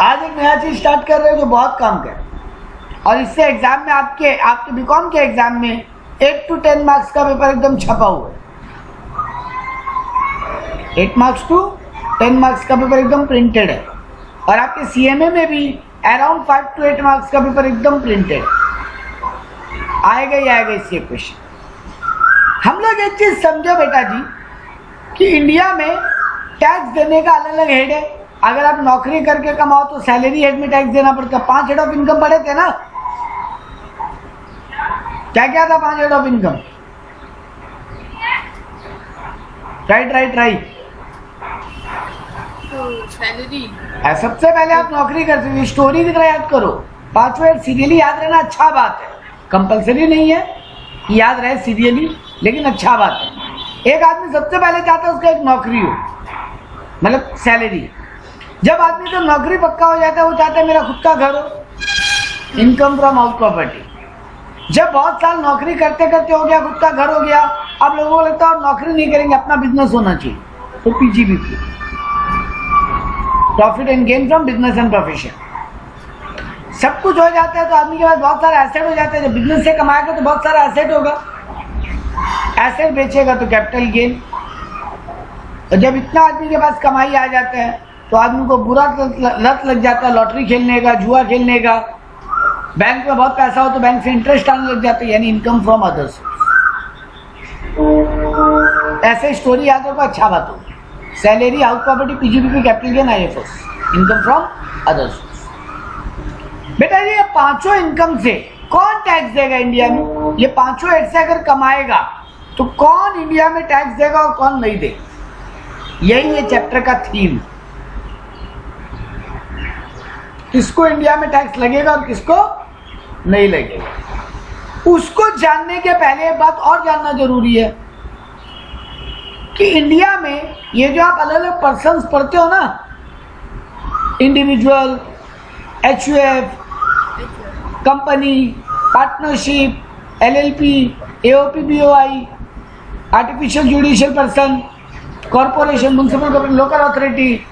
आज एक नया चीज स्टार्ट कर रहे हो जो बहुत काम कर, और इससे एग्जाम में आपके बीकॉम के एग्जाम में 8 to 10 मार्क्स का पेपर एकदम छपा हुआ है। 8 मार्क्स टू 10 मार्क्स का पेपर एकदम प्रिंटेड है, और आपके सीएमए में भी अराउंड 5 to 8 मार्क्स का पेपर एकदम प्रिंटेड आएगा ही आएगा इससे क्वेश्चन। हम लोग एक चीज समझो बेटा जी कि इंडिया में टैक्स देने का अलग अलग हेड है। अगर आप नौकरी करके कमाओ तो सैलरी हेड में टैक्स देना पड़ता है। 5 हेड ऑफ इनकम पढ़े थे ना, क्या क्या था 5 head of income? Right salary. सबसे पहले आप नौकरी करते हो, स्टोरी की तरह याद करो। 5 हेड सीरियली याद रहना अच्छा बात है, कंपलसरी नहीं है कि याद रहे सीरियली, लेकिन अच्छा बात है। एक आदमी सबसे पहले चाहता है उसका एक नौकरी हो, मतलब सैलरी। जब आदमी तो नौकरी पक्का हो जाता है वो चाहता है मेरा खुद का घर हो, इनकम फ्रॉम हाउस प्रॉपर्टी। जब बहुत साल नौकरी करते करते हो गया, खुद का घर हो गया, अब लोगों को लगता है और नौकरी नहीं करेंगे, अपना बिजनेस होना चाहिए, तो PGBP, profit and gain from business and profession. सब कुछ हो जाता है तो आदमी के पास बहुत सारा एसेट हो जाता है। जब बिजनेस से कमाएगा तो बहुत सारा एसेट होगा, एसेट बेचेगा तो कैपिटल गेन। और जब इतना आदमी के पास कमाई आ जाता है तो आदमी को बुरा लत लग जाता है लॉटरी खेलने का, जुआ खेलने का। बैंक में बहुत पैसा हो तो बैंक से इंटरेस्ट आने लग जाता है, यानी इनकम फ्रॉम अदर्स। ऐसे स्टोरी याद होगा, अच्छा बात हो। Salary, house property, PGBP, capital gain, IFS, income from others. बेटा ये पांचों इनकम से कौन टैक्स देगा इंडिया में? ये पांचों हेड से अगर कमाएगा तो कौन इंडिया में टैक्स देगा और कौन नहीं देगा? यही है चैप्टर का थीम। किसको इंडिया में टैक्स लगेगा और किसको नहीं लगेगा, उसको जानने के पहले एक बात और जानना जरूरी है कि इंडिया में ये जो आप अलग अलग पर्सन्स पढ़ते हो ना, individual, HUF, company, partnership, LLP, AOP, BOI, artificial judicial person, corporation, municipal government, local authority,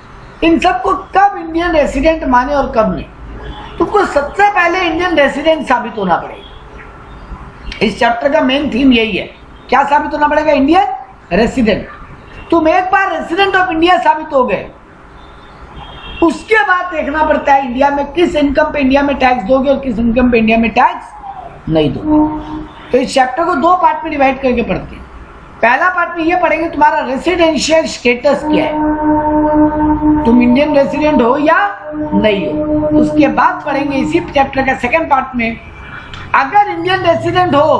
इन सबको कब इंडियन रेसिडेंट माने और कब नहीं। तुमको सबसे पहले इंडियन रेसिडेंट साबित होना पड़ेगा। इस चैप्टर का मेन थीम यही है। क्या साबित होना पड़ेगा? Indian resident. तुम एक बार रेसिडेंट ऑफ इंडिया साबित हो गए, उसके बाद देखना पड़ता है इंडिया में किस इनकम पे इंडिया में टैक्स दोगे और किस इनकम पे इंडिया में टैक्स नहीं दोगे। तो इस चैप्टर को 2 पार्ट में डिवाइड करके पढ़ते हैं। पहला पार्ट में ये पढ़ेंगे तुम्हारा रेसिडेंशियल स्टेटस क्या है, तुम इंडियन रेसिडेंट हो या नहीं हो। उसके बाद पढ़ेंगे इसी चैप्टर का सेकंड पार्ट में, अगर इंडियन रेसिडेंट हो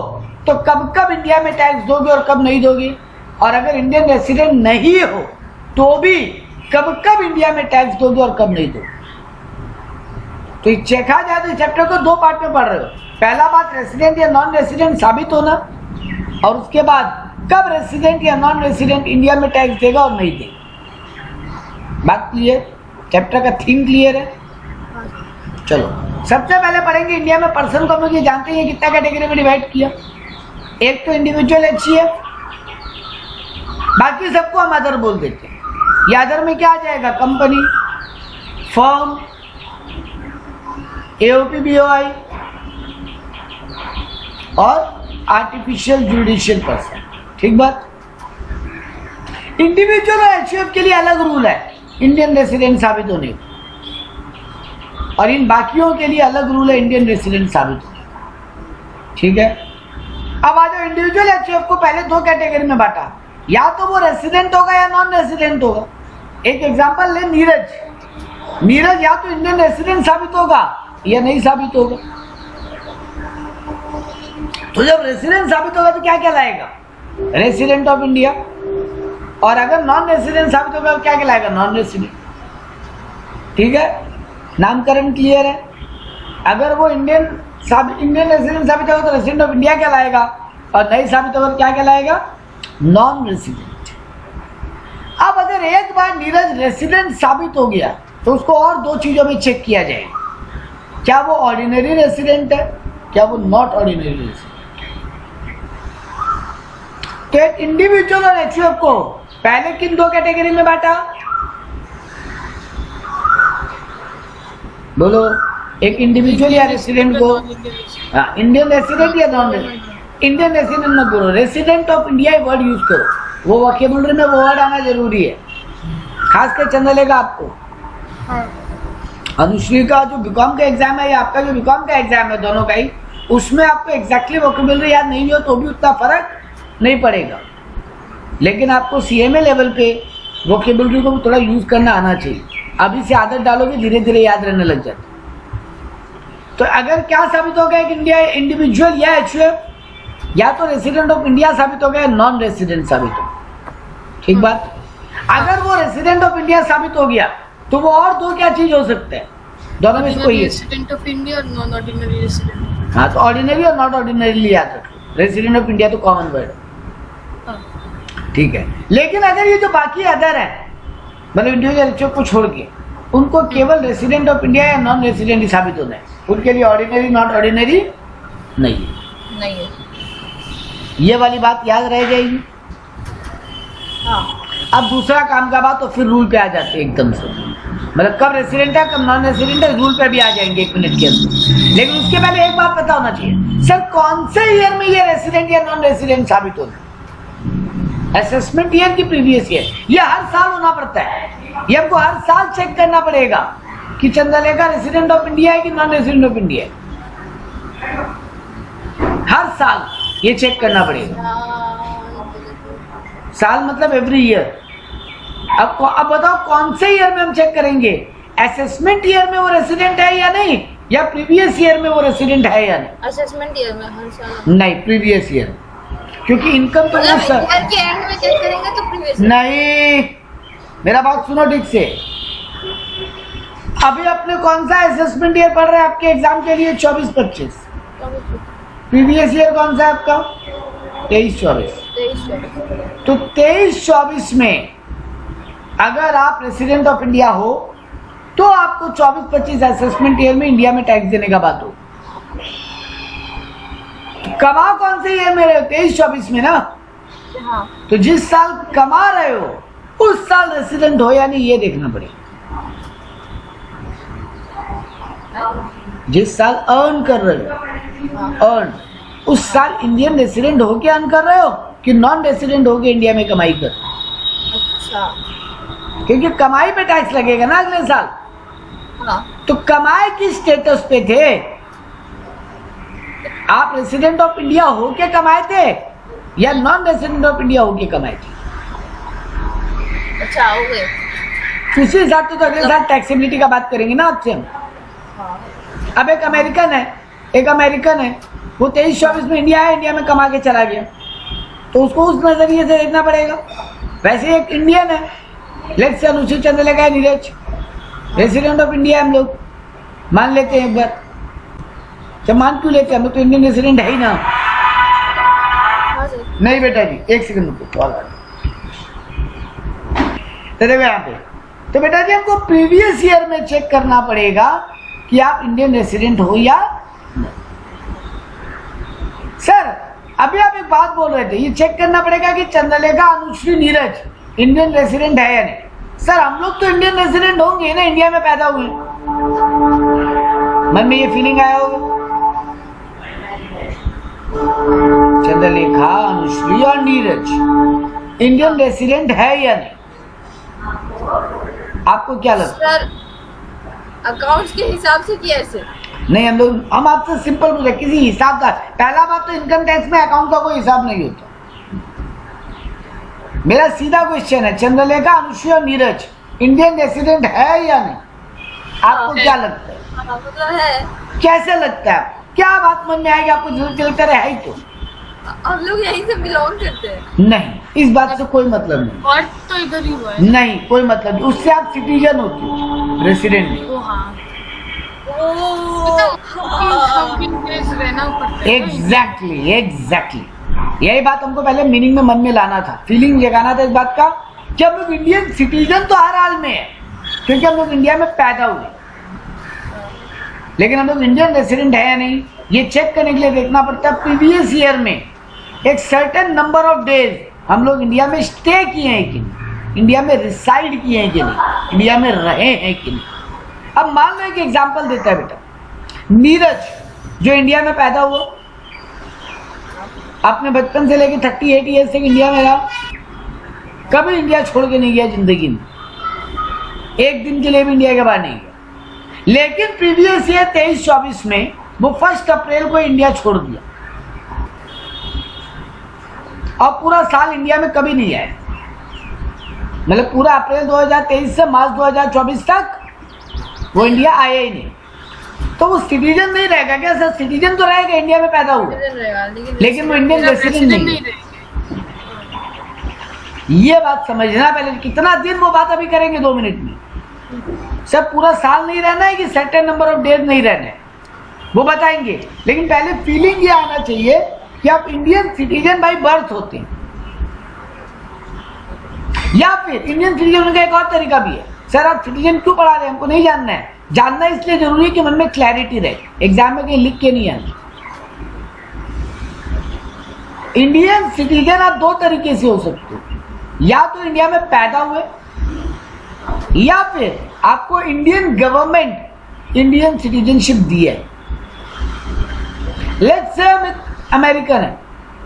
तो कब कब इंडिया में टैक्स दोगे और कब नहीं दोगे, और अगर इंडियन रेसिडेंट नहीं हो तो भी कब कब इंडिया में टैक्स दोगे और कब नहीं दोगे। तो देखा जाए तो चैप्टर को 2 पार्ट में पढ़ रहे हो। पहला बात रेसिडेंट या नॉन रेसिडेंट साबित होना, और उसके बाद कब रेसिडेंट या नॉन रेसिडेंट इंडिया में टैक्स देगा और नहीं देगा। बात क्लियर? चैप्टर का थीम क्लियर है? चलो सबसे पहले पढ़ेंगे इंडिया में पर्सन को। हम लोग ये जानते हैं कितना कैटेगरी में डिवाइड किया। एक तो इंडिविजुअल एचसीएफ, बाकी सबको हम अदर बोल देते हैं। ये अदर में क्या आ जाएगा? कंपनी, फर्म, एओपी, बीओआई और आर्टिफिशियल जुडिशियल पर्सन। ठीक बात। इंडिविजुअल और एचयूएफ के लिए अलग रूल है इंडियन रेसिडेंट साबित होने का, और इन बाकियों के लिए अलग रूल है इंडियन रेसिडेंट साबित होने का। ठीक है। अब आ जाओ, इंडिविजुअल एचयूएफ को पहले 2 कैटेगरी में बांटा, या तो वो रेसिडेंट होगा या नॉन रेसिडेंट होगा। एक एग्जांपल ले, नीरज। नीरज या तो इंडियन रेसिडेंट साबित होगा या नहीं साबित होगा। तो जब रेसिडेंट साबित होगा तो क्या कहलाएगा? Resident of India. और अगर नॉन रेसिडेंट साबित होगा तो क्या कहलाएगा? Non resident. ठीक है, नामकरण क्लियर है। अगर वो इंडियन रेसिडेंट साबित होगा तो रेसिडेंट ऑफ इंडिया कहलाएगा, और नहीं साबित होगा तो क्या कहलाएगा? Non resident. अब अगर एक बार नीरज रेसिडेंट साबित हो गया तो उसको और 2 चीजों में चेक किया जाएगा, क्या वो ऑर्डिनरी रेसिडेंट है, क्या वो नॉट ऑर्डिनरी रेसिडेंट। तो एक इंडिविजुअल और एचयूएफ को पहले किन 2 कैटेगरी में बांटा? बोलो, एक इंडिविजुअल या रेसिडेंट को, हाँ इंडियन रेसिडेंट या नॉन रेसिडेंट, इंडियन रेसिडेंट मत बोलो, resident of India word use करो, वो वोकैबुलरी में वो वर्ड आना जरूरी है, खास कर चंद्रलेखा आपको। अनुश्री का जो बीकॉम का एग्जाम है या आपका जो बीकॉम का एग्जाम है, दोनों का ही, उसमें आपको एग्जैक्टली वोकैबुलरी याद नहीं हो तो भी उतना फर्क नहीं पड़ेगा, लेकिन आपको सीएमए लेवल पे वोकैबुलरी को भी थोड़ा यूज करना आना चाहिए। अभी से आदत डालोगे धीरे धीरे याद रहने लग जाता। तो अगर क्या साबित हो गया कि इंडिया इंडिविजुअल या एचयूएफ या तो रेसिडेंट ऑफ इंडिया साबित हो गया, नॉन रेसिडेंट साबित हो, ठीक बात। अगर वो रेसिडेंट ऑफ इंडिया साबित हो गया तो वो और दो क्या चीज हो सकते हैं, दोनों में से कोई है। रेसिडेंट ऑफ इंडिया और नॉन ऑर्डिनरी रेसिडेंट। हाँ, तो ऑर्डिनरी और नॉट ऑर्डिनरी याद रखो, रेसिडेंट ऑफ इंडिया तो कॉमन वर्ड है, ठीक है। लेकिन अगर ये जो बाकी अदर है, मतलब इंडिविजुअल को छोड़ के, उनको केवल रेसिडेंट ऑफ इंडिया या नॉन रेसिडेंट ही साबित होना है, उनके लिए ऑर्डिनरी नॉट ऑर्डिनरी नहीं है। ये वाली बात याद रह जाएगी। हाँ। अब दूसरा काम का बात, तो फिर रूल पे आ जाते हैं एकदम से, मतलब कब रेसिडेंट है कब नॉन रेसिडेंट है, रूल पे भी आ जाएंगे 1 मिनट के अंदर। लेकिन उसके पहले एक बात पता होना चाहिए, सर कौन से ईयर में ये रेसिडेंट या नॉन रेसिडेंट साबित होना है। असेसमेंट ईयर की प्रीवियस ईयर, ये हर साल होना पड़ता है, ये हमको हर साल चेक करना पड़ेगा कि चंद्रलेखा रेसिडेंट ऑफ इंडिया है कि नॉन रेसिडेंट ऑफ इंडिया है, हर साल ये चेक करना पड़ेगा। साल मतलब एवरी ईयर। अब बताओ कौन से ईयर में हम चेक करेंगे, असेसमेंट ईयर में वो रेसिडेंट है या नहीं, या प्रीवियस ईयर में वो रेसिडेंट है या नहीं। असेसमेंट ईयर में हर साल नहीं, प्रीवियस ईयर, क्योंकि इनकम तो ईयर के एंड में चेक करेंगे तो प्रीवियस नहीं। मेरा बात सुनो ठीक से, अभी अपने कौन सा असेसमेंट ईयर पढ़ रहे हैं आपके एग्जाम के लिए, 24-25। प्रीवियस ईयर कौन सा है आपका, 23-24। तो 23-24 में अगर आप रेसिडेंट ऑफ इंडिया हो तो आपको 24-25 असेसमेंट ईयर में इंडिया में टैक्स देने का बात हो। कमा कौन से ईयर में रहे हो, 23-24 में ना। हाँ। तो जिस साल कमा रहे हो उस साल रेसिडेंट हो या नहीं ये देखना पड़ेगा। जिस साल अर्न कर रहे हो, अर्न उस साल इंडियन रेसिडेंट होके अर्न कर रहे हो कि नॉन रेसिडेंट होके इंडिया में कमाई कर। अच्छा। क्योंकि कमाई पे टैक्स लगेगा ना अगले साल। हाँ। तो कमाई किस स्टेटस पे थे, आप रेसिडेंट ऑफ इंडिया होके कमाए थे या नॉन रेसिडेंट ऑफ इंडिया होके कमाए थे। अच्छा, हो गए। उसी हिसाब से तो अगले साल टैक्सेबिलिटी का बात करेंगे ना आपसे हम। हाँ। अब एक अमेरिकन है, वो 23-24 में इंडिया है, इंडिया में कमा के चला गया, तो उसको उस नजरिए से देखना पड़ेगा। वैसे एक इंडियन है, लेट्स से अनुसूचित चंद्रलेखा है, नीरज रेसिडेंट ऑफ इंडिया, हम लोग मान लेते हैं एक बार। जब मान क्यों लेते हैं, हम लोग तो इंडियन रेसिडेंट है ही ना। नहीं बेटा जी, एक सेकंड रुको, कॉल आ रहा है यहाँ पे। तो बेटा जी हमको प्रीवियस ईयर में चेक करना पड़ेगा कि आप इंडियन रेसिडेंट हो या नहीं। सर अभी आप एक बात बोल रहे थे, ये चेक करना पड़ेगा कि चंद्रलेखा, अनुश्री, नीरज इंडियन रेसिडेंट है या नहीं। सर हम लोग तो इंडियन रेसिडेंट होंगे ना, इंडिया में पैदा हुए। मन में ये फीलिंग आया होगा, चंद्रलेखा, अनुश्री और नीरज इंडियन रेसिडेंट है या नहीं, आपको क्या लगता है। सर अकाउंट्स के हिसाब से किया ऐसे नहीं, हम आपसे सिंपल पूछे, किसी हिसाब का। पहला बात तो इनकम टैक्स में अकाउंट का कोई हिसाब नहीं होता। मेरा सीधा क्वेश्चन है, चंद्रलेखा, अनुश्री और नीरज इंडियन रेसिडेंट है या नहीं, आपको क्या लगता है। मतलब है। कैसे लगता है, क्या बात मन में आएगी आपको, जरूर चलता रहे तो। हम लोग यहीं से बिलोंग करते हैं। नहीं, इस बात से कोई मतलब नहीं। और तो इधर ही हुआ है। नहीं, कोई मतलब नहीं, उससे आप सिटीजन होती हो, रेसिडेंट नहीं। एग्जैक्टली यही बात हमको पहले मीनिंग में मन में लाना था, फीलिंग जगाना था इस बात का कि हम लोग इंडियन सिटीजन तो हर हाल में है, क्योंकि हम लोग इंडिया में पैदा हुए, लेकिन हम लोग इंडियन रेसिडेंट है या नहीं ये चेक करने के लिए देखना पड़ता है प्रीवियस ईयर में एक सर्टेन नंबर ऑफ डेज हम लोग इंडिया में स्टे किए हैं कि नहीं, इंडिया में रिसाइड किए हैं कि नहीं, इंडिया में रहे हैं कि नहीं। अब मान लो एक एग्जांपल देता है बेटा, नीरज जो इंडिया में पैदा हुआ, अपने बचपन से लेकर 38 ईयर्स तक इंडिया में रहा, कभी इंडिया छोड़ के नहीं गया जिंदगी में, एक दिन के लिए भी इंडिया के बाहर नहीं गया। लेकिन प्रीवियस ईयर 23-24 में वो 1 अप्रैल को इंडिया छोड़ दिया और पूरा साल इंडिया में कभी नहीं आया, मतलब पूरा अप्रैल 2023 से मार्च 2024 तक वो इंडिया आया ही नहीं। तो वो सिटीजन नहीं रहेगा क्या सर? सिटीजन तो रहेगा, इंडिया में पैदा हुआ, लेकिन वो इंडियन रेसिडेंट नहीं है। ये बात समझना पहले, कितना दिन वो बात अभी करेंगे 2 मिनट में। सब पूरा साल नहीं रहना है कि सर्टेन नंबर ऑफ डेज नहीं रहना है, वो बताएंगे। लेकिन पहले फीलिंग ये आना चाहिए कि आप इंडियन सिटीजन बाय बर्थ होते हैं, या फिर इंडियन सिटीजन का एक और तरीका भी है। सर आप सिटीजन क्यों पढ़ा रहे हैं? हमको नहीं जानना है। जानना इसलिए जरूरी है कि मन में क्लैरिटी रहे, एग्जाम में कहीं लिख के नहीं आना। इंडियन सिटीजन आप 2 तरीके से हो सकते हो, या तो इंडिया में पैदा हुए, या फिर आपको इंडियन गवर्नमेंट इंडियन सिटीजनशिप दी है। लेट्स से हम अमेरिकन है,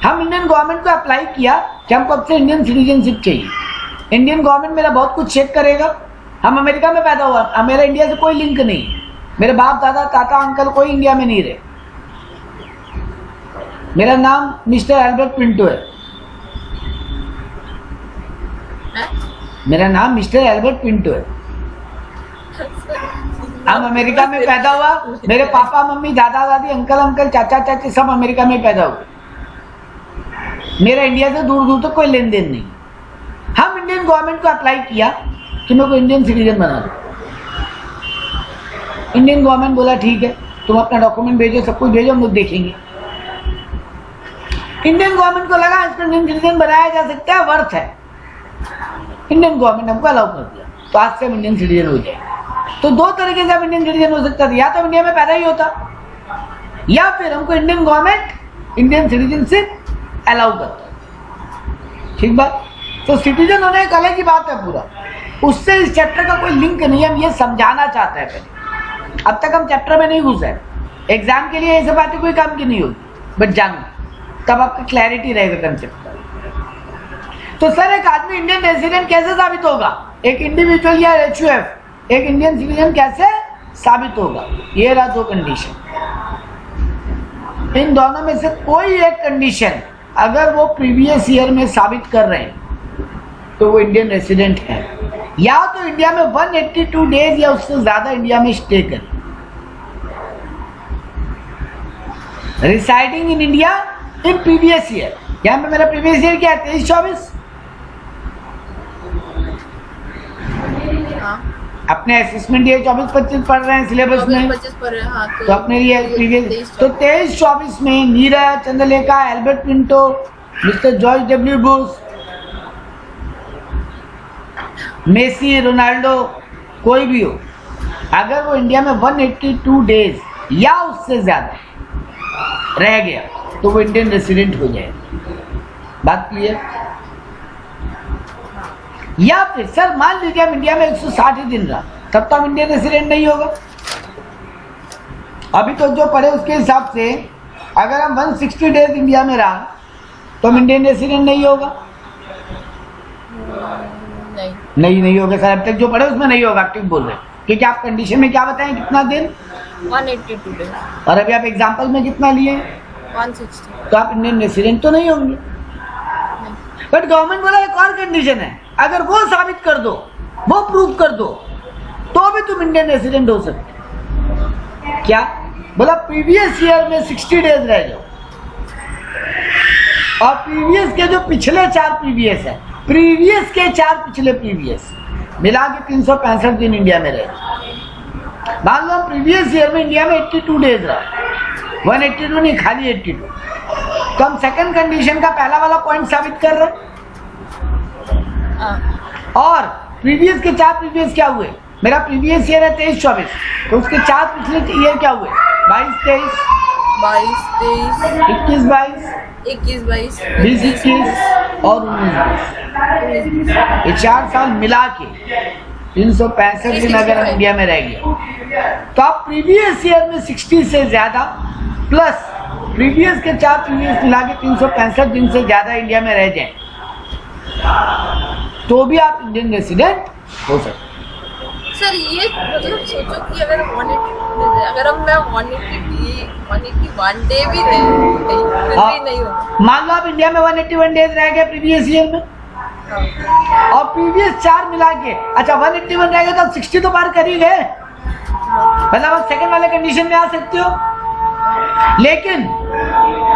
हम इंडियन गवर्नमेंट को अप्लाई किया कि हमको अब से इंडियन सिटीजनशिप चाहिए। इंडियन गवर्नमेंट मेरा बहुत कुछ चेक करेगा। हम अमेरिका में पैदा हुआ, अब मेरा इंडिया से कोई लिंक नहीं, मेरे बाप दादा काका अंकल कोई इंडिया में नहीं रहे। मेरा नाम मिस्टर एल्बर्ट पिंटो है, मेरा नाम मिस्टर एल्बर्ट पिंटो है। हम अमेरिका में पैदा हुआ, मेरे पापा मम्मी दादा दादी अंकल चाचा चाची सब अमेरिका में पैदा हुए। मेरा इंडिया से दूर दूर तक कोई लेन देन नहीं। हम इंडियन गवर्नमेंट को अप्लाई किया कि मेरे को इंडियन सिटीजन बना दो। इंडियन गवर्नमेंट बोला ठीक है, तुम अपना डॉक्यूमेंट भेजो, सब कुछ भेजो, हम लोग देखेंगे। इंडियन गवर्नमेंट को लगा इसको इंडियन सिटीजन बनाया जा सकता है, वर्थ है। इंडियन गवर्नमेंट हमको अलाउ कर दिया, तो आज से हम इंडियन सिटीजन हो जाए। तो 2 तरीके से हम इंडियन सिटीजन हो सकता था, या तो इंडिया में पैदा ही होता, या फिर हमको Indian government Indian citizenship allow करता। ठीक बात। तो सिटीजन होने एक अलग ही बात है पूरा, उससे इस चैप्टर का कोई लिंक नहीं है। हम ये समझाना चाहते हैं पहले, अब तक हम चैप्टर में नहीं घुसे। एग्जाम के लिए ये सब बातें कोई काम की नहीं होगी, बट जानो तब आपकी क्लैरिटी रहेगा कंसेप्ट का। तो सर एक आदमी इंडियन रेसिडेंट कैसे साबित होगा? एक इंडिविजुअल या HUF एक इंडियन सिटीजन कैसे साबित होगा? ये रहा 2 कंडीशन। इन दोनों में से कोई एक कंडीशन अगर वो प्रीवियस ईयर में साबित कर रहे हैं तो वो इंडियन रेसिडेंट है, या तो इंडिया में 182 डेज या उससे ज्यादा इंडिया में स्टे करें, residing in India in previous year. यहां पे मेरा प्रीवियस ईयर क्या है? 23-24। अपने असेसमेंट ये 24-25 पढ़ रहे हैं सिलेबस में, 25 पढ़ रहे हैं, हाँ, तो अपने लिए प्रीवियस तो 23-24 में Neeraj, Chandralekha, Albert Pinto, mister George W Bush, Messi, Ronaldo, कोई भी हो, अगर वो इंडिया में 182 डेज या उससे ज्यादा रह गया तो वो इंडियन रेसिडेंट हो जाएगा। बात क्लियर? या फिर सर मान लीजिए हम इंडिया में 160 ही दिन रहा, तब तो हम इंडियन रेसिडेंट नहीं होगा। अभी तो जो पढ़े उसके हिसाब से अगर हम 160 डेज इंडिया में रहा तो हम इंडियन रेसिडेंट नहीं होगा। नहीं होगा सर, अब तक जो पढ़े उसमें नहीं होगा, आप ठीक बोल रहे हैं। क्योंकि आप कंडीशन में क्या बताएं, कितना दिन? 182 डेज। और अभी आप एग्जाम्पल में कितना लिए? 160। तो आप इंडियन रेसिडेंट तो नहीं होंगे। बट गवर्नमेंट बोला एक और कंडीशन है, अगर वो साबित कर दो, वो प्रूव कर दो, तो भी तुम इंडियन रेसिडेंट हो सकते। क्या बोला? प्रीवियस ईयर में 60 डेज रह जाओ, और प्रीवियस के जो पिछले 4 प्रीवियस है, प्रीवियस के 4 पिछले प्रीवियस मिला के 365 दिन इंडिया में रहे। मान लो प्रीवियस ईयर में इंडिया में 82 डेज रहा, 182 नहीं, खाली 82, तो हम सेकंड कंडीशन का पहला वाला पॉइंट साबित कर रहे हैं। और प्रीवियस के 4 प्रीवियस क्या हुए? मेरा प्रीवियस ईयर है 23-24, तो उसके 4 पिछले ईयर क्या हुए? 22-23, 21-22, 21-22, 20-21 और 19-20। ये 4 साल मिला के 365 दिन अगर हम इंडिया में रह गए तो आप प्रीवियस ईयर में 60 से ज्यादा प्लस प्रीवियस के 4 प्रीवियस मिला के 365 दिन से ज्यादा इंडिया में रह जाएं तो भी आप इंडियन रेसिडेंट हो सकते। सर ये मतलब सोचो कि अगर 180 अगर हम मैं 181 डे भी नहीं हो, मान लो आप इंडिया में 181 डेज रह गए प्रीवियस ईयर में और प्रीवियस 4 मिला के, अच्छा 181 रह गए तो आप 60 तो पार कर ही गए, मतलब आप सेकंड वाले कंडीशन में आ सकते हो। लेकिन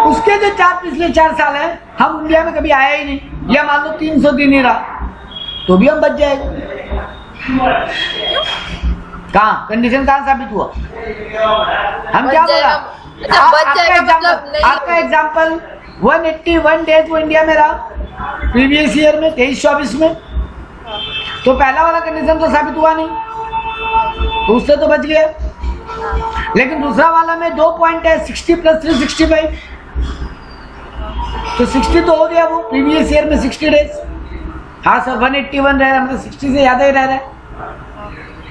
उसके जो 4 पिछले 4 साल हैं हम इंडिया में कभी आया ही नहीं, या मान लो 300 दिन ही रहा तो भी हम बच जाएंगे। कहाँ कंडीशन कहाँ साबित हुआ? हम क्या बोला? आपका एग्जाम्पल 181 डेज वो इंडिया में रहा प्रीवियस ईयर में 23-24 में, तो पहला वाला कंडीशन तो साबित हुआ नहीं, तो उससे तो बच गया। लेकिन दूसरा वाला में 2 पॉइंट है 60 + 365, तो 60 तो हो गया वो प्रीवियस ईयर में 60 डेज। हाँ सर 181 रह रहा है, मतलब 60 से ज्यादा ही रह रहा है,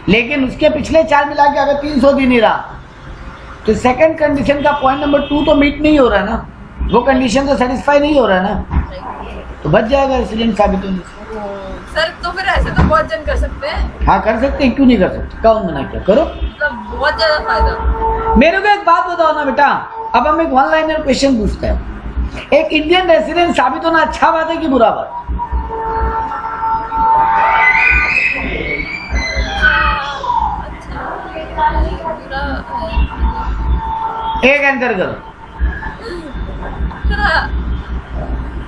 लेकिन उसके पिछले 4 मिला के अगर 300 दिन ही रहा तो सेकंड कंडीशन का पॉइंट नंबर 2 तो मीट नहीं हो रहा ना, वो कंडीशन तो सेटिस्फाई नहीं हो रहा ना, तो बच जाएगा रेसिडेंट साबित होने से। सर तो फिर ऐसे तो बहुत जन कर सकते हैं। हाँ कर सकते हैं, क्यों नहीं कर सकते, कौन मना किया, करो, मतलब बहुत ज्यादा फायदा। मेरे को एक बात बताओ ना बेटा, अब हम एक 1 लाइनर क्वेश्चन पूछते हैं, एक इंडियन रेसिडेंट साबित होना अच्छा बात है कि बुरा बात? एक आंसर करो।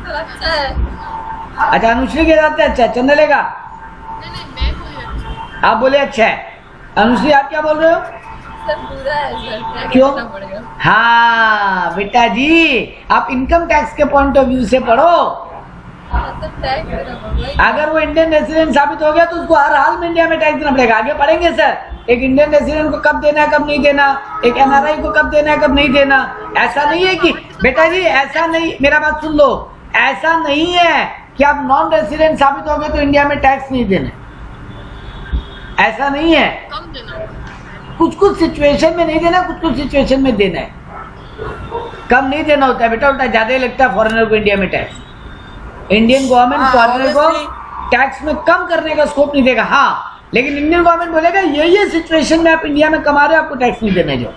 अच्छा है। अच्छा अनुश्री के साथ अच्छा है, चंदले का? नहीं मैं बोली आप बोले अच्छा है। अनुश्री आप क्या बोल रहे हो? सर बुरा है सर, क्यों? पड़ेगा। हाँ बेटा जी, आप इनकम टैक्स के पॉइंट ऑफ व्यू से पढ़ो। तो टैक्स देना पड़ेगा। अगर वो इंडियन रेसिडेंट साबित हो गया तो उसको हर हाल में इंडिया में टैक्स देना पड़ेगा। आगे पढ़ेंगे सर, एक इंडियन रेसिडेंट को कब देना है कब नहीं देना, एक एनआरआई को कब देना है कब नहीं देना। ऐसा नहीं है कि बेटा जी, ऐसा नहीं, मेरा बात सुन लो, ऐसा नहीं है कि आप नॉन रेसिडेंट साबित हो गए तो इंडिया में टैक्स नहीं देना, ऐसा नहीं है। कम देना, कुछ सिचुएशन में नहीं देना, कुछ सिचुएशन में देना है। कम नहीं देना होता है बेटा, उल्टा ज्यादा ही लगता है फॉरेनर को इंडिया में टैक्स। इंडियन गवर्नमेंट फॉरेनर को टैक्स में कम करने का स्कोप नहीं देगा, हाँ, लेकिन इंडियन गवर्नमेंट बोलेगा ये सिचुएशन में आप इंडिया में कमा रहे हो, आपको टैक्स नहीं देना। जो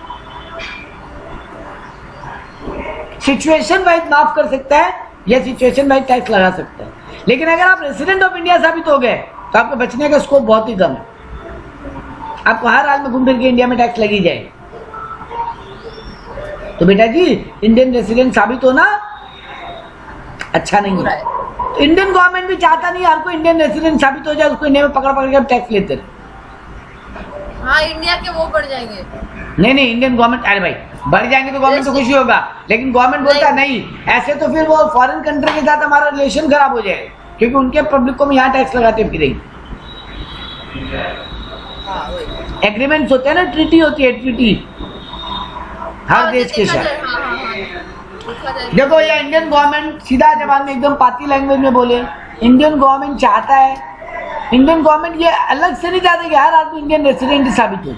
सिचुएशन वाइज माफ कर सकता है या सिचुएशन वाइज टैक्स लगा सकता है, लेकिन अगर आप रेसिडेंट ऑफ इंडिया साबित हो गए तो आपके बचने का स्कोप बहुत ही कम है। आपको हर हाल में घूम फिर के इंडिया में टैक्स लगी जाएगा। तो बेटा जी, इंडियन रेसिडेंट साबित होना अच्छा नहीं है। तो इंडियन गवर्नमेंट भी चाहता नहीं हर कोई इंडियन रेसिडेंट साबित हो जाए, उसको इंडिया में पकड़ के टैक्स लेते रहे। हाँ इंडिया के वो बढ़ जाएंगे। नहीं इंडियन गवर्नमेंट, अरे भाई बढ़ जाएंगे तो गवर्नमेंट को खुशी होगा, लेकिन गवर्नमेंट बोलता नहीं, ऐसे तो फिर वो फॉरेन कंट्री के साथ हमारा रिलेशन खराब हो जाएगा, क्योंकि उनके पब्लिक को हम यहाँ टैक्स लगाते फिरेंगे। एग्रीमेंट्स होते हैं ना, ट्रीटी होती है, ट्रीटी हर देश के साथ। देखो ये इंडियन गवर्नमेंट सीधा जबान में एकदम पाती लैंग्वेज में बोले, इंडियन गवर्नमेंट चाहता है, इंडियन गवर्नमेंट ये अलग से नहीं चाहता कि हर आदमी इंडियन रेसिडेंट साबित हो जाए,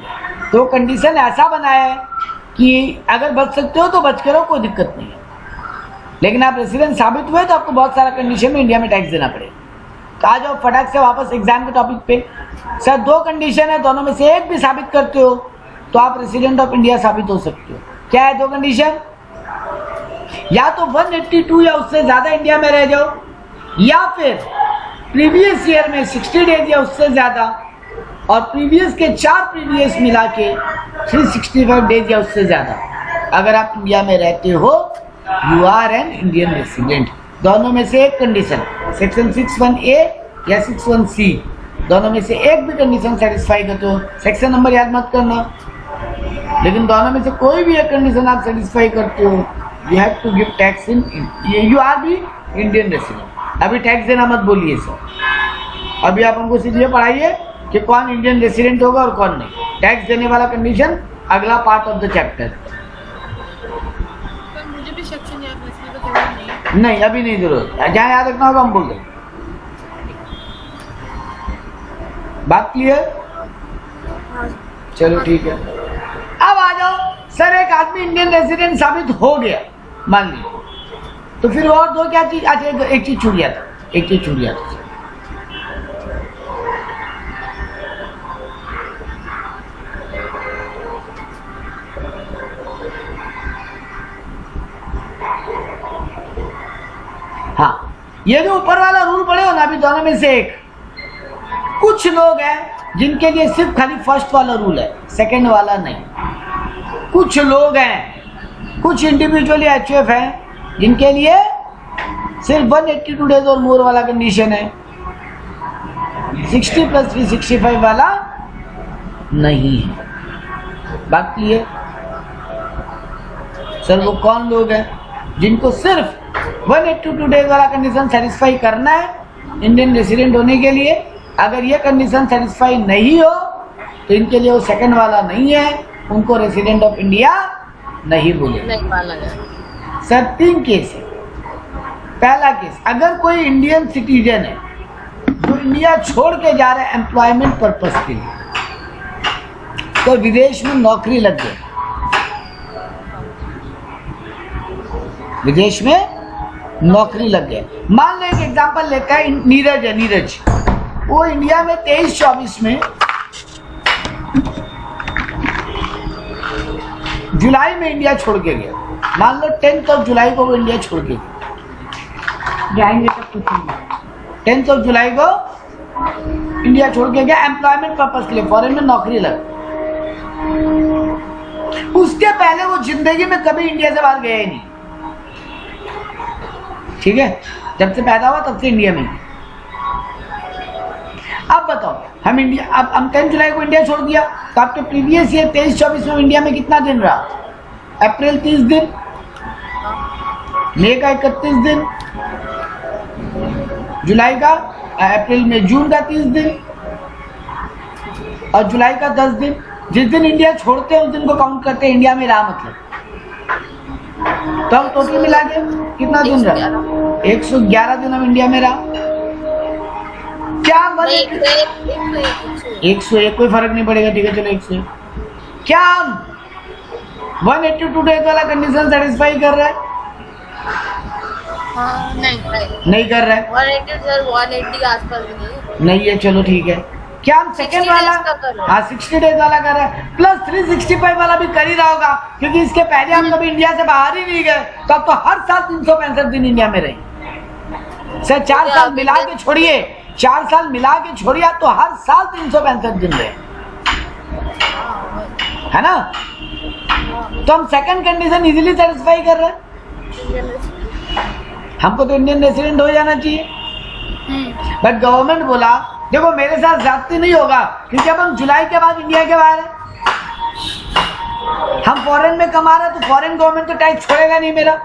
तो कंडीशन ऐसा बनाया है कि अगर बच सकते हो तो बच के रहो, कोई दिक्कत नहीं है, लेकिन आप रेसिडेंट साबित हुए तो आपको बहुत सारा कंडीशन में इंडिया में टैक्स देना पड़ेगा। तो आ जाओ फटाक से वापस एग्जाम के टॉपिक पे। सर 2 कंडीशन है, दोनों में से एक भी साबित करते हो तो आप रेसिडेंट ऑफ इंडिया साबित हो सकते हो। क्या है 2 कंडीशन? या तो 182 या उससे ज्यादा इंडिया में रह जाओ, या फिर प्रीवियस ईयर में 60 डेज या उससे ज्यादा, और प्रीवियस के 4 प्रीवियस मिला के 365 डेज या उससे ज्यादा अगर आप इंडिया में रहते हो, you are an Indian resident. दोनों में से एक कंडीशन, सेक्शन 61A या 61C, दोनों में से एक भी कंडीशन सेटिस्फाई करते हो, सेक्शन नंबर याद मत करना, लेकिन दोनों में से कोई भी एक कंडीशन आप सेटिस्फाई करते हो, you have to give tax in, you are be Indian resident. अभी टैक्स देना मत बोलिए सर, अभी आप हमको सिर्फ ये पढ़ाइए कि कौन इंडियन रेसिडेंट होगा और कौन नहीं। टैक्स देने वाला कंडीशन अगला पार्ट ऑफ द चैप्टर। मुझे भी सेक्शन याद रखने की जरूरत नहीं, अभी नहीं जरूरत, जहाँ याद रखना होगा हम बोल देंगे। बात क्लियर? हाँ चलो ठीक है। अब आ जाओ सर, एक आदमी इंडियन रेजिडेंट साबित हो गया मान लीजिए, तो फिर और दो क्या चीज? अच्छा एक चीज छूट गया था, एक चीज छूट गया था। हाँ, ये जो ऊपर वाला रूल पढ़े हो ना अभी दोनों में से एक, कुछ लोग हैं जिनके लिए सिर्फ खाली फर्स्ट वाला रूल है, सेकंड वाला नहीं। कुछ लोग हैं, कुछ इंडिविजुअली एचयूएफ हैं जिनके लिए सिर्फ 182 डेज और मोर वाला कंडीशन है, 60 + 365 वाला नहीं है। बात क्लियर? सर वो कौन लोग हैं जिनको सिर्फ 182 डेज वाला कंडीशन सेटिस्फाई करना है इंडियन रेसिडेंट होने के लिए? अगर ये कंडीशन सेटिस्फाई नहीं हो तो इनके लिए वो सेकंड वाला नहीं है, उनको रेसिडेंट ऑफ इंडिया नहीं बोले। नहीं माना जाए। सर 3 केस है। पहला केस, अगर कोई इंडियन सिटीजन है जो इंडिया छोड़ के जा रहा है एम्प्लॉयमेंट पर्पस के लिए, तो विदेश में नौकरी लग गई, विदेश में नौकरी लग गए। मान लो एक एग्जांपल लेता है, नीरज है, नीरज वो इंडिया में 23-24 में जुलाई में इंडिया छोड़ के गया। मान लो 10 जुलाई को वो इंडिया छोड़ के गया, जाएंगे तब कुछ नहीं। 10 जुलाई को इंडिया छोड़ के गया एम्प्लॉयमेंट पर्पस के लिए, फॉरेन में नौकरी लग। उसके पहले वो जिंदगी में कभी इंडिया से बाहर गया ही नहीं, ठीक है? जब से पैदा हुआ तब से इंडिया में। अब बताओ, हम इंडिया, अब हम 10 जुलाई को इंडिया छोड़ दिया, तो आपके प्रीवियस ईयर 23-24 में इंडिया में कितना दिन रहा? अप्रैल 30 दिन, मई का 31 दिन, जुलाई का, अप्रैल में जून का 30 दिन और जुलाई का 10 दिन। जिस दिन इंडिया छोड़ते हैं उस दिन को काउंट करते हैं इंडिया में रहा मतलब। तो हम टोटल मिला के कितना दिन रहा? 111 दिन हम इंडिया में रहा। क्या 101 कोई फर्क नहीं पड़ेगा, ठीक है चलो 101। क्या हम 182 डेज वाला कंडीशन सेटिस्फाई कर रहा है? हाँ, नहीं कर रहा है। 180 के आसपास भी नहीं है, चलो ठीक है। क्या हम सेकेंड वाला, हाँ 60 डेज वाला कर रहे हैं, प्लस 365 वाला भी कर ही रहा होगा, क्योंकि इसके पहले हम कभी इंडिया से बाहर ही नहीं गए, तो अब तो हर साल 365 दिन इंडिया में रहे। सर 4 साल मिला के छोड़िए, 4 साल मिला के छोड़िए, तो हर साल 365 दिन रहे, है ना? तो हम सेकंड कंडीशन इजीली सेटिस्फाई कर रहे हैं। हमको तो इंडियन रेसिडेंट हो जाना चाहिए, बट गवर्नमेंट बोला देखो मेरे साथ ज्यादती नहीं होगा, क्योंकि अब हम जुलाई के बाद इंडिया के बाहर हैं, हम फॉरेन में कमा रहे हैं, तो फॉरेन गवर्नमेंट तो टैक्स छोड़ेगा नहीं मेरा।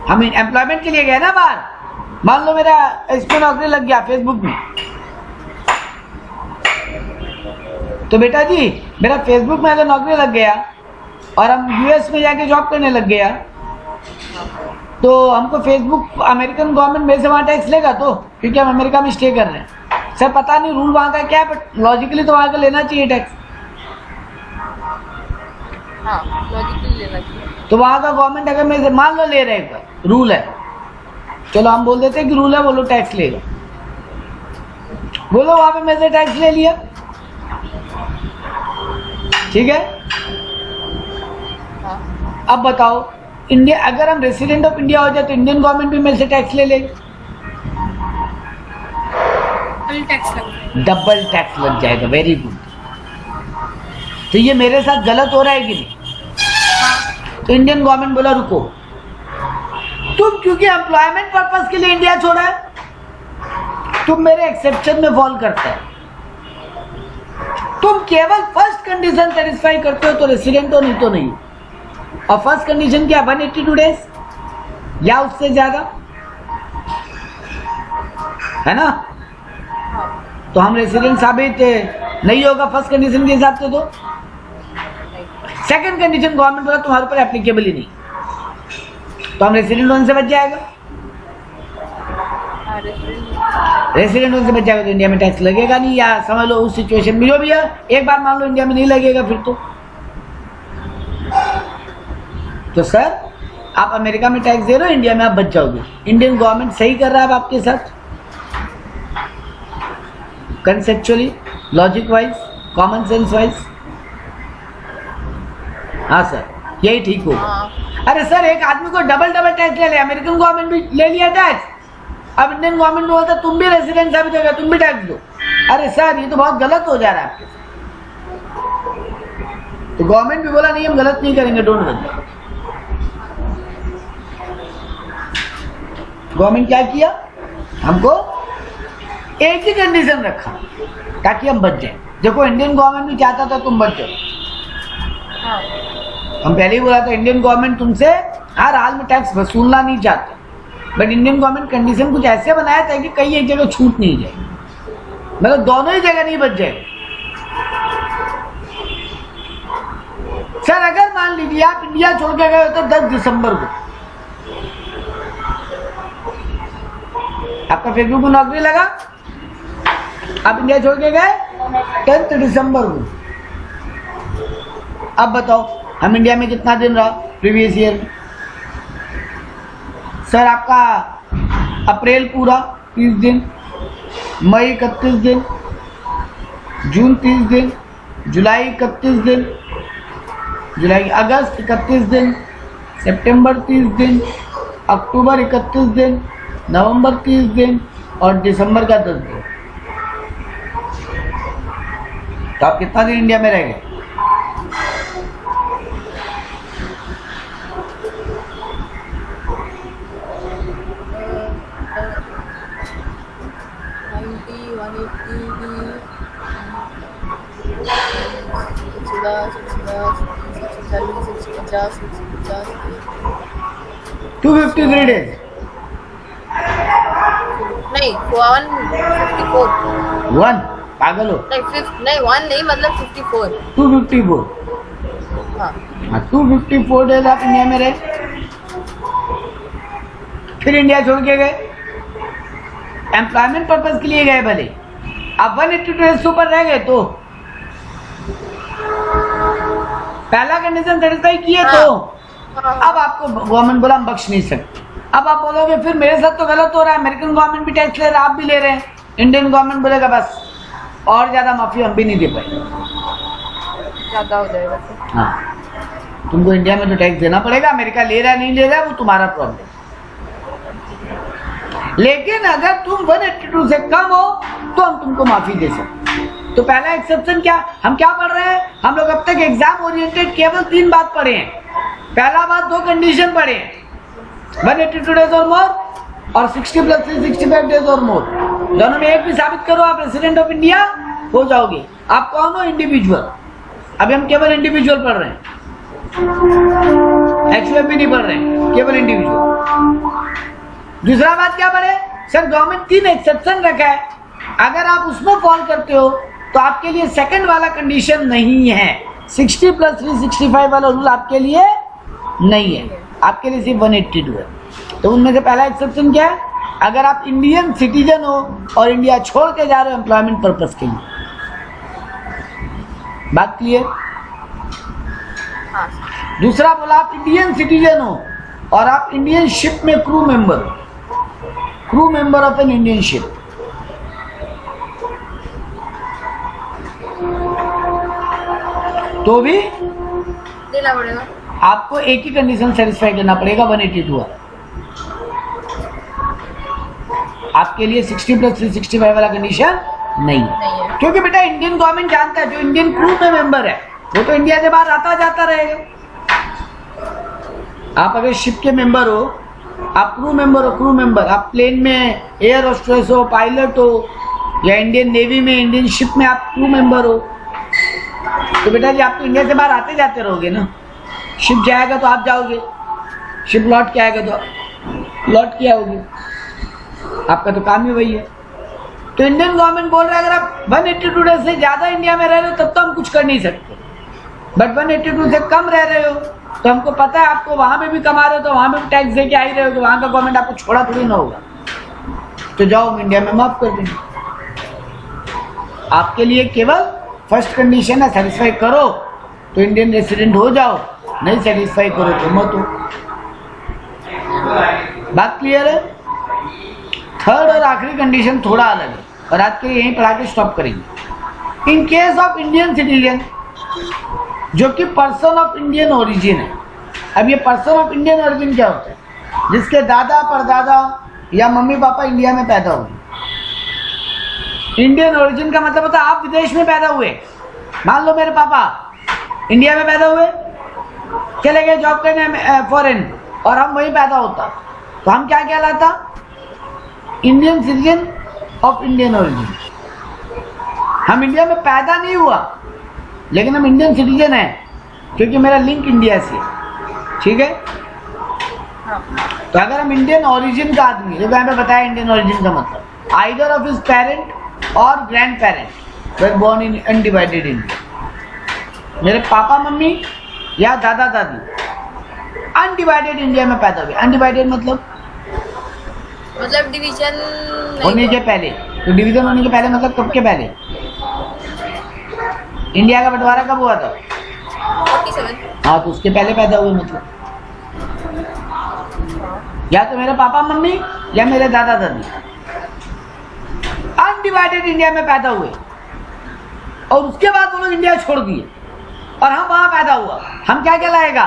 हम एम्प्लॉयमेंट के लिए गए ना बाहर, मान लो मेरा इसमें नौकरी लग गया फेसबुक में, तो बेटा जी मेरा फेसबुक में अगर नौकरी लग गया और हम यूएस में जाके जॉब करने लग गया, तो हमको फेसबुक अमेरिकन गवर्नमेंट मेरे से वहाँ टैक्स लेगा, तो क्योंकि हम अमेरिका में स्टे कर रहे हैं। सर पता नहीं रूल वहाँ का क्या है, बट लॉजिकली तो वहाँ का लेना चाहिए टैक्स। हाँ, लॉजिकली लेना चाहिए। तो वहाँ का गवर्नमेंट अगर मेरे से मान लो ले रहे हैं, रूल है, चलो हम बोल देते हैं कि रूल है, बोलो टैक्स लेगा, बोलो वहाँ पे मेरे से टैक्स ले लिया, ठीक है? हाँ। अब बताओ इंडिया, अगर हम रेसिडेंट ऑफ इंडिया हो जाए तो इंडियन गवर्नमेंट भी मेरे से टैक्स ले लेगी, डबल टैक्स लग जाएगा। Very good. तो ये मेरे साथ गलत हो रहा है कि नहीं? तो इंडियन गवर्नमेंट बोला रुको, तुम क्योंकि एम्प्लॉयमेंट पर्पस के लिए इंडिया छोड़ा है, तुम मेरे एक्सेप्शन में फॉल करता है, तुम केवल फर्स्ट कंडीशन सेटिस्फाई करते हो तो रेसिडेंट हो, नहीं तो नहीं। और फर्स्ट कंडीशन क्या? 182 डेज या उससे ज्यादा, है ना? तो हम रेसिडेंट साबित नहीं होगा फर्स्ट कंडीशन के हिसाब से। तो सेकंड कंडीशन गवर्नमेंट बोला तुम्हारे ऊपर एप्लीकेबल ही नहीं, तो हम रेसिडेंट होने से बच जाएगा। रेसिडेंट होने से बच जाएगा तो इंडिया में टैक्स लगेगा नहीं, या समझ लो उस सिचुएशन में जो भी है, एक बार मान लो इंडिया में नहीं लगेगा फिर तो सर आप अमेरिका में टैक्स दे रहे हो, इंडिया में आप बच जाओगे। इंडियन गवर्नमेंट सही कर रहा है अब आपके साथ, conceptually, logic wise, common sense wise. हाँ सर, यही ठीक होगा। अरे सर एक आदमी को डबल टैक्स ले लिया, अमेरिकन गवर्नमेंट भी ले लिया टैक्स, अब इंडियन गवर्नमेंट में बोलता तुम भी रेसिडेंट साबित होगा, तुम भी टैक्स दो। अरे सर ये तो बहुत गलत हो जा रहा है आपके साथ। तो गवर्नमेंट भी बोला नहीं हम गलत नहीं करेंगे, डोंट वरी। गवर्नमेंट क्या किया, हमको एक ही कंडीशन रखा ताकि हम बच जाए। देखो इंडियन गवर्नमेंट भी चाहता था तुम बच जाओ, हम पहले ही बोला था इंडियन गवर्नमेंट तुमसे हर हाल में टैक्स वसूलना नहीं चाहते, बट इंडियन गवर्नमेंट कंडीशन कुछ ऐसे बनाया था कि कहीं एक जगह छूट नहीं जाए, मतलब दोनों ही जगह नहीं बच जाए। सर अगर मान लीजिए आप इंडिया छोड़ के गए होते 10 दिसंबर को, आपका फेसबुक में नौकरी लगा, आप इंडिया छोड़ के गए 10 दिसंबर को, अब बताओ हम इंडिया में कितना दिन रहा प्रीवियस ईयर में। सर आपका अप्रैल पूरा 30 दिन, मई 31 दिन, जून 30 दिन, जुलाई 31 दिन, अगस्त 31 दिन, सितंबर 30 दिन, अक्टूबर 31 दिन, नवंबर 30 दिन और दिसंबर का 10 दिन। तो आप कितना दिन इंडिया में रह गए? $253 days नहीं 154 वन पागल हो नहीं 1 नहीं मतलब 54 254 हाँ 254 डेज आप इंडिया में रहे, फिर इंडिया छोड़ के गए, एम्प्लॉयमेंट पर्पज के लिए गए, भले आप 182 डेज से ऊपर रह गए तो पहला कंडीशन सेटिस्फाई किए तो अब आपको गवर्नमेंट बोला हम बख्श नहीं सकते। अब आप बोलोगे फिर मेरे साथ तो गलत हो रहा है, अमेरिकन गवर्नमेंट भी टैक्स ले रहा है, आप भी ले रहे हैं, इंडियन गवर्नमेंट बोलेगा बस और ज्यादा माफी हम भी नहीं दे पाएंगे, ज्यादा हो जाएगा। हाँ तुमको इंडिया में तो टैक्स देना पड़ेगा, अमेरिका ले रहा है नहीं ले रहा है वो तुम्हारा प्रॉब्लम। लेकिन अगर तुम 182 से कम हो तो हम तुमको माफी दे सकते। तो पहला एक्सेप्शन क्या, हम क्या पढ़ रहे हैं, हम लोग अब तक एग्जाम ओरिएंटेड केवल 3 बात पढ़े हैं। पहला बात 2 कंडीशन पढ़े हैं, 182 डेज और मोर और 60 + 365 डेज और मोर, दोनों में एक भी साबित करो आप रेसिडेंट ऑफ इंडिया हो जाओगे। आप कौन हो, इंडिविजुअल। अभी हम केवल इंडिविजुअल पढ़ रहे हैं, HUF भी नहीं पढ़ रहे हैं, केवल इंडिविजुअल। दूसरा बात क्या पढ़े, सर गवर्नमेंट 3 एक्सेप्शन रखा है, अगर आप उसमें फॉल करते हो तो आपके लिए सेकंड वाला कंडीशन नहीं है, 60 + 365 वाला रूल आपके लिए नहीं है, आपके लिए सिर्फ 182 है। तो उनमें से पहला एक्सेप्शन क्या है, अगर आप इंडियन सिटीजन हो और इंडिया छोड़ के जा रहे हो एम्प्लॉयमेंट पर्पस के लिए। बात क्लियर? दूसरा बोला आप इंडियन सिटीजन हो और आप इंडियन शिप में क्रू मेंबर हो, crew member of an Indian ship. तो भी देना पड़ेगा, आपको एक ही कंडीशन सेटिस्फाई करना पड़ेगा, 182 वाला। आपके लिए 60 + 365 वाला कंडीशन नहीं है, क्योंकि बेटा इंडियन गवर्नमेंट जानता है जो इंडियन क्रू में मेंबर है वो तो इंडिया से बाहर आता जाता रहेगा। आप अगर शिप के मेंबर हो, आप क्रू मेंबर हो, क्रू मेंबर आप प्लेन में एयर होस्टेस हो, पायलट हो, या इंडियन नेवी में इंडियन शिप में आप क्रू मेंबर हो, तो बेटा जी आप तो इंडिया से बाहर आते जाते रहोगे ना। शिप जाएगा तो आप जाओगे, शिप लौट के आएगा तो लौट के आओगे, आपका तो काम ही वही है। तो इंडियन गवर्नमेंट बोल रहा है अगर आप 182 डेज से ज्यादा इंडिया में रह रहे हो तब तो हम कुछ कर नहीं सकते, बट 182 से कम रह रहे हो तो हमको पता है आपको वहां पे भी कमा रहे हो तो वहां पे भी टैक्स दे के आ ही रहे हो, तो वहां का गवर्नमेंट आपको छोड़ा थोड़ी ना होगा। तो जाओ हम इंडिया में माफ कर देंगे। आपके लिए केवल फर्स्ट कंडीशन है, सेटिस्फाई करो तो इंडियन रेसिडेंट हो जाओ, नहीं सेटिस्फाई करो तो मत हो। बात क्लियर है? थर्ड और आखिरी कंडीशन थोड़ा अलग है और आज के लिए यहीं पढ़ा के स्टॉप करेंगे। In case of Indian citizen जो कि पर्सन ऑफ इंडियन ओरिजिन है। अब ये पर्सन ऑफ इंडियन ओरिजिन क्या होता है? जिसके दादा परदादा या मम्मी पापा इंडिया में पैदा हुए। इंडियन ओरिजिन का मतलब होता है आप विदेश में पैदा हुए। मान लो मेरे पापा इंडिया में पैदा हुए, चले गए जॉब करने फॉरेन और हम वहीं पैदा होता, तो हम क्या कहलाता? Indian citizen of Indian origin. हम इंडिया में पैदा नहीं हुआ लेकिन हम इंडियन सिटीजन हैं क्योंकि मेरा लिंक इंडिया से है। ठीक है? तो अगर हम इंडियन ओरिजिन का आदमी, जो मैंने बताया इंडियन ओरिजिन का मतलब आइदर ऑफ हिज पेरेंट और grand parent were born in undivided India. मेरे पापा मम्मी या दादा दादी अनडिवाइडेड इंडिया में पैदा हुए। अनडिवाइडेड मतलब डिवीजन होने के पहले। तो डिवीजन होने के पहले मतलब कब के पहले? इंडिया का बंटवारा कब हुआ था? 47। हाँ, तो उसके पहले पैदा हुए मतलब। या तो मेरे पापा मम्मी या मेरे दादा दादी अनडिवाइडेड इंडिया में पैदा हुए और उसके बाद वो लोग इंडिया छोड़ दिए और हम वहां पैदा हुआ। हम क्या कहलाएगा?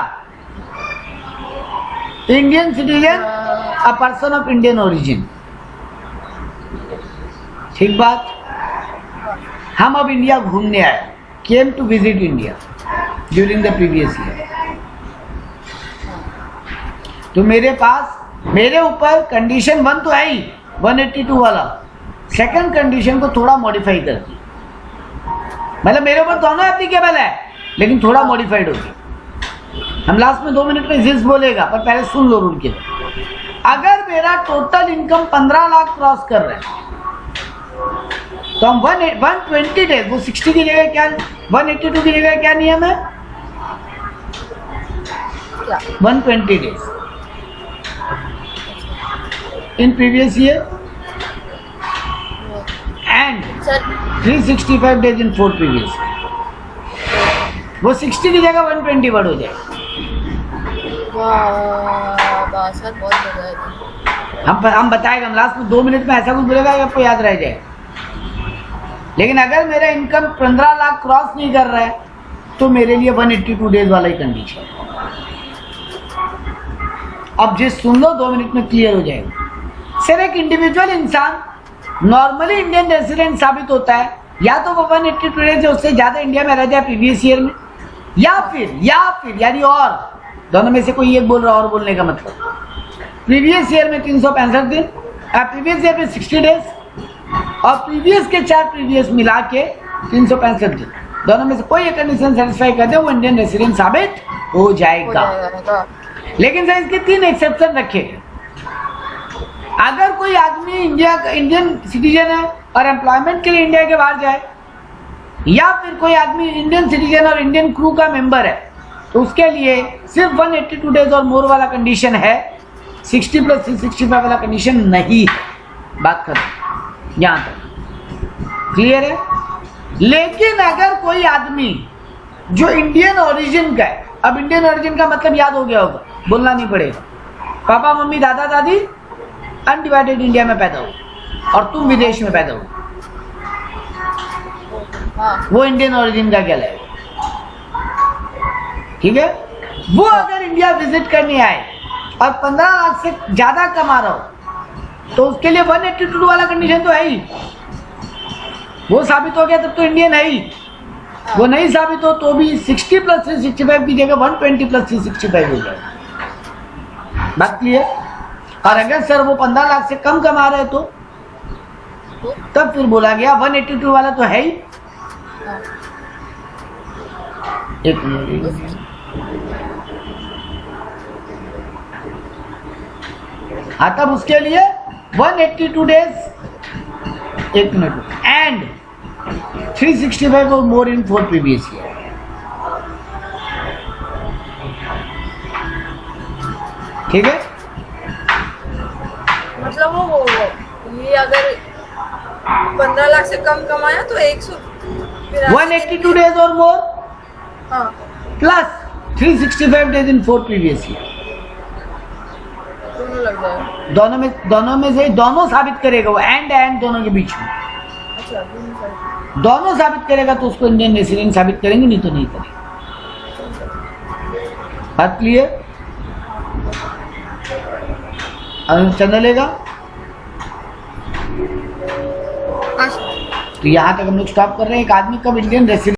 Indian citizen, a person of Indian origin. ठीक बात? हम अब इंडिया घूमने आए, came to visit India during the previous year. तो मेरे ऊपर कंडीशन 1 तो है ही 182 वाला, सेकंड कंडीशन को थोड़ा मॉडिफाई कर दी। मतलब मेरे ऊपर दोनों एप्लीकेबल है लेकिन थोड़ा मॉडिफाइड होगी। हम लास्ट में 2 मिनट में जिस बोलेगा, पर पहले सुन लो रूल के। अगर मेरा टोटल इनकम 15 लाख क्रॉस कर रहा है तो हम 120 डेज, वो 60 की जगह क्या, 182 की जगह क्या नियम है? 120 days in previous year and 365 days in 4 previous. वो 60 की जगह 120 वर्ड हो जाए। सर बहुत मजा आएगा। हम बताएगा, हम लास्ट में 2 मिनट में ऐसा कुछ बोलेगा कि आपको याद रह जाए। लेकिन अगर मेरा इनकम 15 लाख क्रॉस नहीं कर रहा है तो मेरे लिए 182 डेज वाला ही कंडीशन है। अब जिस सुन लो 2 मिनट में क्लियर हो जाएगा। सिर्फ एक इंडिविजुअल इंसान नॉर्मली इंडियन रेसिडेंट साबित होता है या तो वो 182 डेज से उससे ज्यादा इंडिया में रह जाए प्रीवियस ईयर में, या फिर यानी और दोनों में से कोई एक बोल रहा और बोलने का मतलब प्रीवियस ईयर में 365 दिन, प्रीवियस ईयर में 60 डेज और प्रीवियस के 4 प्रीवियस मिला के 365 दिन। दोनों में से कोई एक कंडीशन सेटिस्फाई कर दे वो इंडियन रेसिडेंट साबित हो जाएगा। लेकिन सर इसके 3 एक्सेप्शन रखे। अगर कोई आदमी इंडियन सिटीजन है और एम्प्लॉयमेंट के लिए इंडिया के बाहर जाए, या फिर कोई आदमी इंडियन सिटीजन और इंडियन क्रू का मेंबर है, तो उसके लिए सिर्फ 182 डेज और मोर वाला कंडीशन है, 60 + 365 वाला कंडीशन नहीं है। बात खत्म। यहाँ तक क्लियर है? लेकिन अगर कोई आदमी जो इंडियन ओरिजिन का है, अब इंडियन ओरिजिन का मतलब याद हो गया होगा, बोलना नहीं पड़ेगा। पापा मम्मी दादा दादी अनडिवाइडेड इंडिया में पैदा हुए और तुम विदेश में पैदा हुए, वो इंडियन ओरिजिन का क्या लगेगा? ठीक है? वो अगर इंडिया विजिट करने आए और 15 लाख से ज्यादा कमा रहा हो तो उसके लिए 182 वाला कंडीशन तो है ही। वो साबित हो गया तब तो इंडियन है ही। वो नहीं साबित हो तो भी 60 + 365 की जगह 120 + 365 हो जाए। बात क्लियर? और अगर सर वो 15 लाख से कम कमा रहे तो तब फिर बोला गया 182 वाला तो है ही। एक मिनट, हाँ तब उसके लिए 182 डेज, एक मिनट, एंड 365 और मोर इन 4 प्रीवियस ईयर। ठीक है? मतलब वो ये अगर 15 लाख से कम कमाया तो 182 days or more हाँ plus 365 days in 4 previous year. दोनों लग जाएगा। दोनों में से दोनों साबित करेगा वो, एंड दोनों के बीच में अच्छा दोनों साइड। दोनों साबित करेगा तो उसको इंडियन रेसिडेंट साबित करेंगे, नहीं तो नहीं करेंगे। बात क्लियर? चंदा लेगा अच्छा तो यहाँ तक हम लोग स्टॉप कर रहे हैं। एक आदमी कब इंडियन रेसिडेंट